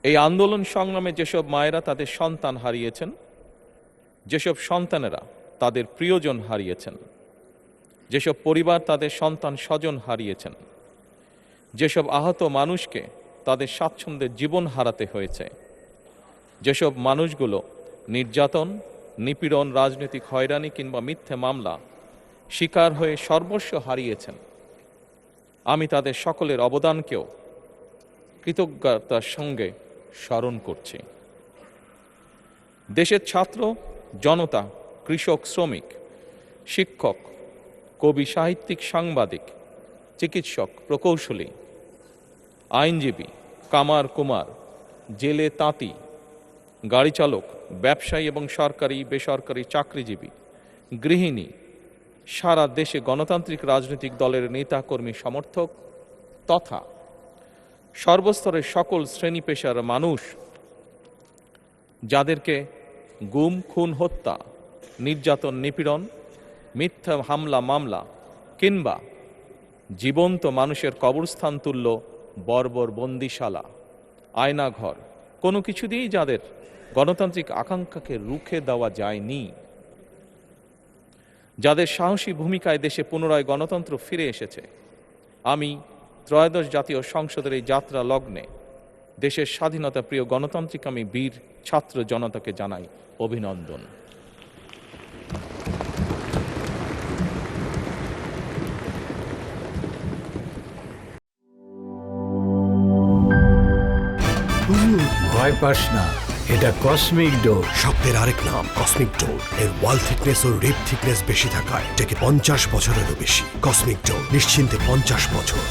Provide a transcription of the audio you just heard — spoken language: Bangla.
এই আন্দোলন সংগ্রামে যেসব মায়েরা তাদের সন্তান হারিয়েছেন, যেসব সন্তানেরা তাদের প্রিয়জন হারিয়েছেন, যেসব পরিবার তাদের সন্তান স্বজন হারিয়েছেন, যেসব আহত মানুষকে তাদের স্বাচ্ছন্দ্যের জীবন হারাতে হয়েছে, যেসব মানুষগুলো নির্যাতন, নিপীড়ন, রাজনৈতিক হয়রানি কিংবা মিথ্যে মামলা শিকার হয়ে সর্বস্ব হারিয়েছেন, আমি তাদের সকলের অবদানকেও কৃতজ্ঞতার সঙ্গে স্মরণ করছি। দেশের ছাত্র জনতা, কৃষক, শ্রমিক, শিক্ষক, কবি, সাহিত্যিক, সাংবাদিক, চিকিৎসক, প্রকৌশলী, আইনজীবী, কামার কুমার, জেলে তাঁতি, গাড়ি চালক, ব্যবসায়ী এবং সরকারি বেসরকারি চাকরিজীবী, গৃহিণী, সারা দেশে গণতান্ত্রিক রাজনৈতিক দলের নেতা কর্মী সমর্থক তথা সর্বস্তরের সকল শ্রেণী পেশার মানুষ যাদেরকে গুম, খুন, হত্যা, নির্যাতন, নিপীড়ন, মিথ্যা হামলা মামলা কিংবা জীবন্ত মানুষের কবরস্থান তুল্য বর্বর বন্দিশালা, আয়নাঘর, কোনো কিছু দিয়েই যাদের গণতান্ত্রিক আকাঙ্ক্ষাকে রুখে দেওয়া যায়নি, যাদের সাহসী ভূমিকায় দেশে পুনরায় গণতন্ত্র ফিরে এসেছে, আমি ত্রয়োদশ জাতীয় সংসদের এই যাত্রা লগ্নে দেশের স্বাধীনতা প্রিয় গণতান্ত্রিকামী বীর ছাত্র জনতাকে জানাই অভিনন্দন। ভয় পাস না, এটা কসমিক ডোর। শব্দের আরেক নাম কসমিক ডোর। এর ওয়াল থিকনেস ও রিপ থিকনেস বেশি থাকায় এটাকে 50 বছরেরও বেশি। কসমিক ডোর, নিশ্চিন্তে 50 বছর।